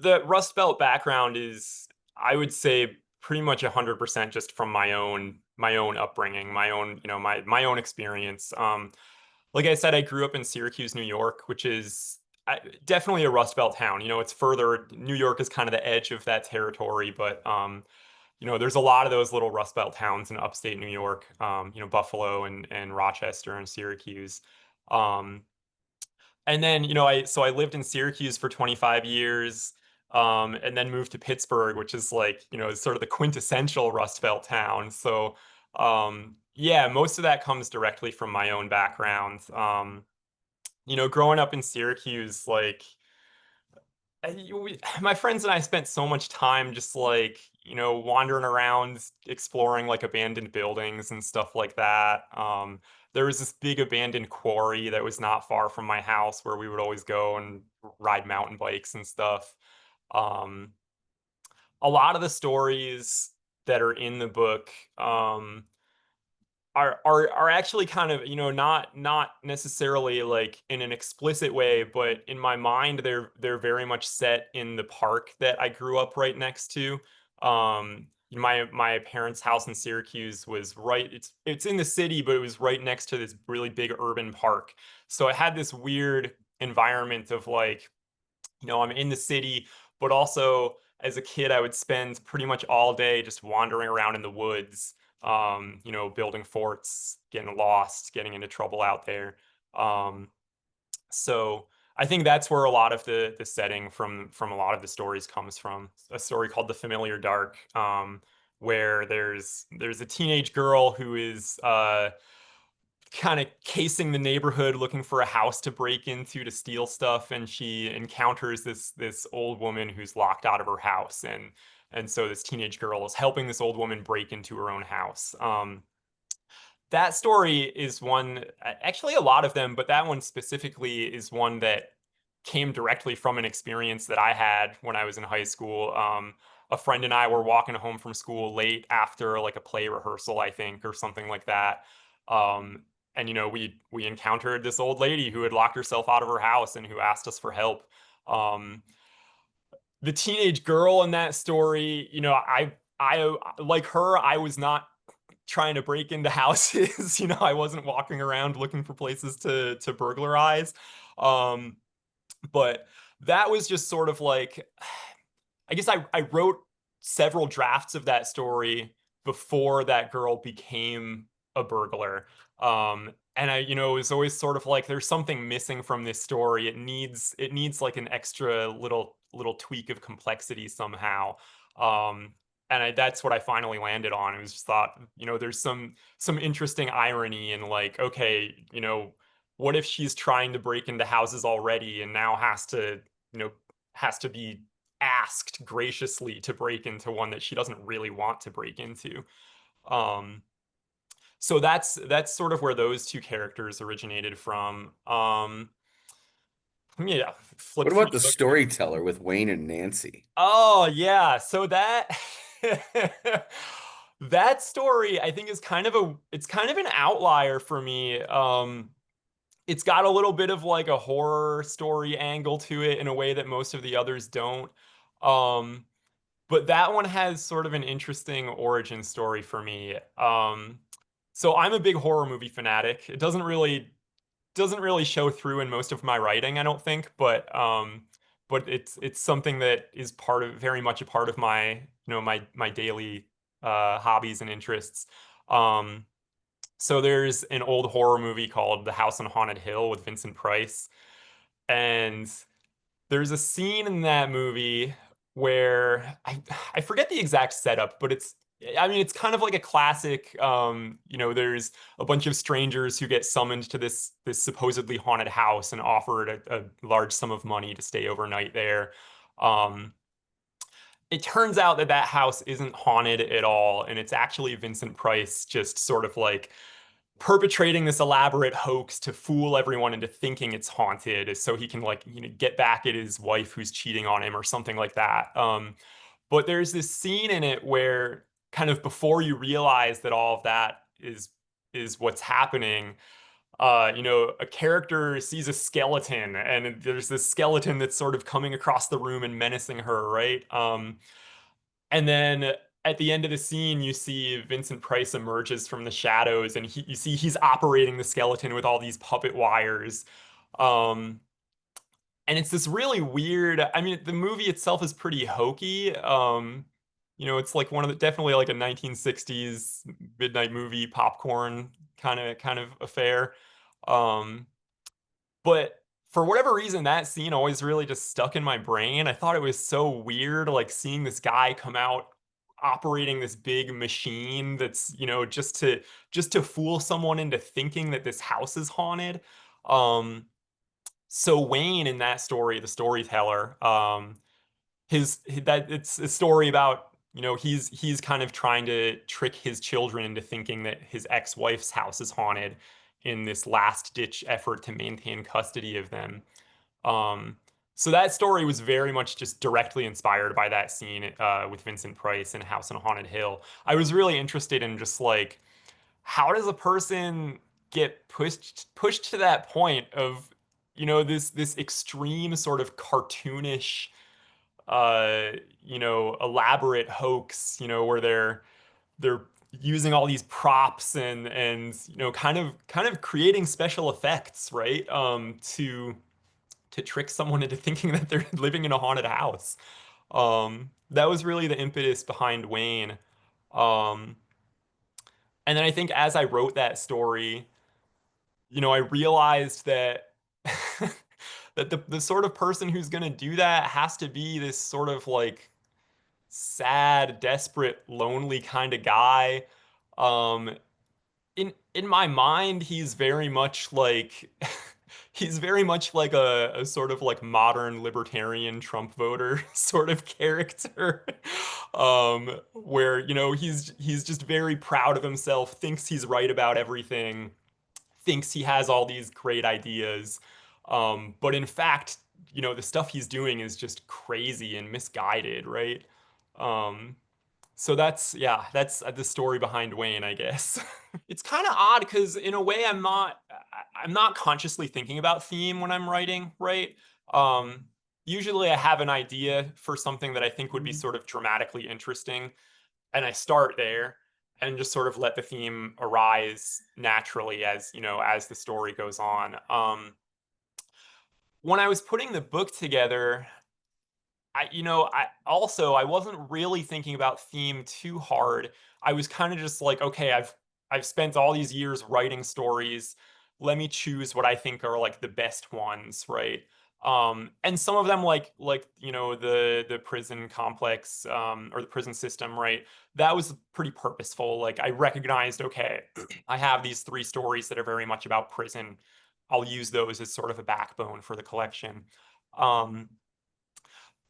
the Rust Belt background is, I would say, pretty much 100% just from my own upbringing, my own, my own experience. Like I said, I grew up in Syracuse, New York, which is definitely a Rust Belt town. It's further. New York is kind of the edge of that territory, but there's a lot of those little Rust Belt towns in upstate New York. Buffalo and Rochester and Syracuse. Um, and then, I lived in Syracuse for 25 years, and then moved to Pittsburgh, which is like, sort of the quintessential Rust Belt town. So, yeah, most of that comes directly from my own background. Growing up in Syracuse, like, my friends and I spent so much time just like, wandering around, exploring like abandoned buildings and stuff like that. There was this big abandoned quarry that was not far from my house where we would always go and ride mountain bikes and stuff. Um, a lot of the stories that are in the book, are actually kind of, not necessarily like in an explicit way, but in my mind they're very much set in the park that I grew up right next to. My parents' house in Syracuse was right, it's in the city, but it was right next to this really big urban park. So it had this weird environment of like, I'm in the city, but also as a kid, I would spend pretty much all day just wandering around in the woods, building forts, getting lost, getting into trouble out there. Um, so I think that's where a lot of the setting from a lot of the stories comes from. A story called The Familiar Dark, where there's a teenage girl who is kind of casing the neighborhood looking for a house to break into to steal stuff, and she encounters this old woman who's locked out of her house, and so this teenage girl is helping this old woman break into her own house. That story is one, actually a lot of them, but that one specifically is one that came directly from an experience that I had when I was in high school. A friend and I were walking home from school late after like a play rehearsal, I think, or something like that. Um, and we encountered this old lady who had locked herself out of her house and who asked us for help. Um, the teenage girl in that story, I like her, I was not trying to break into houses. I wasn't walking around looking for places to burglarize. Um, but that was just sort of like, I guess I wrote several drafts of that story before that girl became a burglar. And it was always sort of like there's something missing from this story. It needs like an extra little tweak of complexity somehow. And that's what I finally landed on. It was just thought, there's some interesting irony in like, okay, what if she's trying to break into houses already and now you know, has to be asked graciously to break into one that she doesn't really want to break into. Um, so that's sort of where those two characters originated from. Yeah, flip What through about the the book here. storyteller with Wayne and Nancy? Oh yeah, so that that story I think is kind of an outlier for me. It's got a little bit of like a horror story angle to it in a way that most of the others don't. Um, but that one has sort of an interesting origin story for me. So I'm a big horror movie fanatic. It doesn't really show through in most of my writing, I don't think, but it's something that is very much a part of my daily hobbies and interests. Um, so there's an old horror movie called The House on Haunted Hill with Vincent Price, and there's a scene in that movie where I forget the exact setup, but I mean it's kind of like a classic. There's a bunch of strangers who get summoned to this supposedly haunted house and offered a large sum of money to stay overnight there. Um, it turns out that that house isn't haunted at all, and it's actually Vincent Price just sort of like perpetrating this elaborate hoax to fool everyone into thinking it's haunted so he can like get back at his wife who's cheating on him or something like that. But there's this scene in it where kind of before you realize that all of that is what's happening, A character sees a skeleton, and there's this skeleton that's sort of coming across the room and menacing her, right? And then at the end of the scene, you see Vincent Price emerges from the shadows, and you see he's operating the skeleton with all these puppet wires. Um, and it's this really weird. I mean, the movie itself is pretty hokey. It's like one of the definitely like a 1960s midnight movie popcorn kind of affair. Um, but for whatever reason, that scene always really just stuck in my brain. I thought it was so weird, like seeing this guy come out operating this big machine that's, just to fool someone into thinking that this house is haunted. Um, so Wayne in that story, the storyteller, that it's a story about, he's kind of trying to trick his children into thinking that his ex-wife's house is haunted in this last ditch effort to maintain custody of them. Um, so that story was very much just directly inspired by that scene with Vincent Price in House on Haunted Hill. I was really interested in just like how does a person get pushed to that point of this extreme sort of cartoonish elaborate hoax, where they're using all these props and kind of creating special effects, right? To trick someone into thinking that they're living in a haunted house. That was really the impetus behind Wayne. Um, and then I think as I wrote that story, I realized that that the sort of person who's going to do that has to be this sort of like sad, desperate, lonely kind of guy. Um, in my mind, he's very much like he's very much like a sort of like modern libertarian Trump voter sort of character. Where, he's just very proud of himself, thinks he's right about everything, thinks he has all these great ideas. But in fact, the stuff he's doing is just crazy and misguided, right? Um, so that's the story behind Wayne, I guess. It's kind of odd because in a way I'm not consciously thinking about theme when I'm writing, right? Um, Usually I have an idea for something that I think would be sort of dramatically interesting, and I start there and just sort of let the theme arise naturally as the story goes on. When I was putting the book together, I wasn't really thinking about theme too hard. I was kind of just like, okay, I've spent all these years writing stories. Let me choose what I think are like the best ones, right? And some of them like the prison complex or the prison system, right? That was pretty purposeful. Like I recognized, okay, I have these three stories that are very much about prison. I'll use those as sort of a backbone for the collection. Um,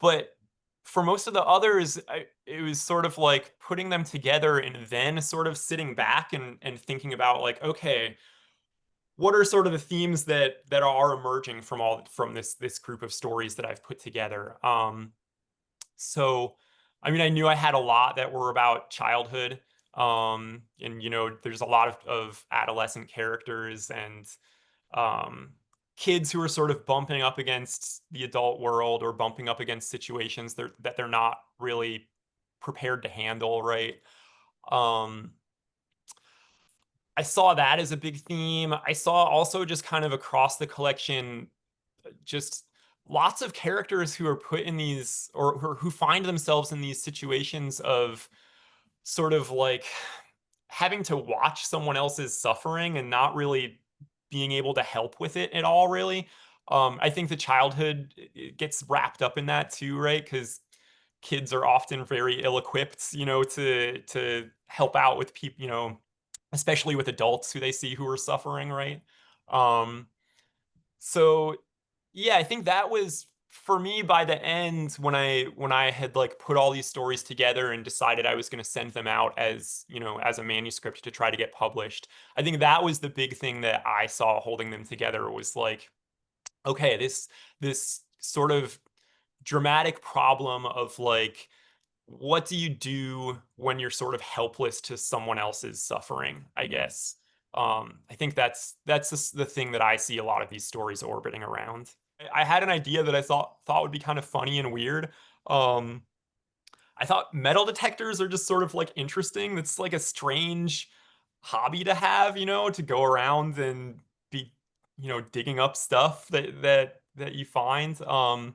but for most of the others, it was sort of like putting them together and then sort of sitting back and thinking about like, okay, what are sort of the themes that are emerging from this group of stories that I've put together? So I mean, I knew I had a lot that were about childhood. And there's a lot of adolescent characters and um, kids who are sort of bumping up against the adult world or bumping up against situations that they're not really prepared to handle, right? Um, I saw that as a big theme. I saw also just kind of across the collection, just lots of characters who are put in these or who find themselves in these situations of sort of like having to watch someone else's suffering and not really being able to help with it at all, really. I think the childhood it gets wrapped up in that too, right? Because kids are often very ill-equipped, to help out with people, especially with adults who they see who are suffering, right? Um, so yeah, I think that was for me by the end when I had like put all these stories together and decided I was going to send them out as a manuscript to try to get published. I think that was the big thing that I saw holding them together was like, okay, this sort of dramatic problem of like what do you do when you're sort of helpless to someone else's suffering, I guess. I think that's the thing that I see a lot of these stories orbiting around. I had an idea that I thought would be kind of funny and weird. Um, I thought metal detectors are just sort of like interesting. It's like a strange hobby to have, to go around and be, digging up stuff that you find. And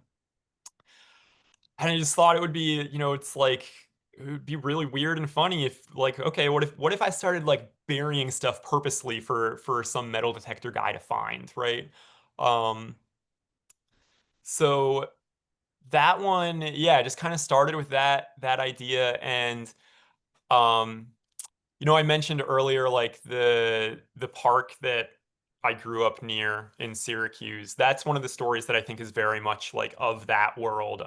I just thought it would be, it's like it would be really weird and funny if like, okay, what if I started like burying stuff purposely for some metal detector guy to find, right? Um, so that one, yeah, just kind of started with that idea. And um I mentioned earlier like the park that I grew up near in Syracuse. That's one of the stories that I think is very much like of that world.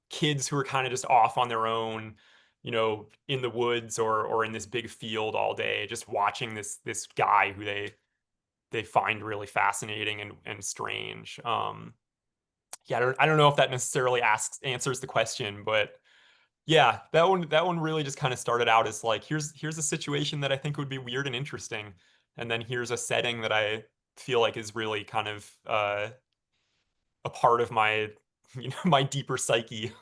Kids who are kind of just off on their own, in the woods or in this big field all day, just watching this guy who they find really fascinating and strange. Yeah, I don't know if that necessarily answers the question, but yeah, that one really just kind of started out as like here's a situation that I think would be weird and interesting, and then here's a setting that I feel like is really kind of a part of my my deeper psyche.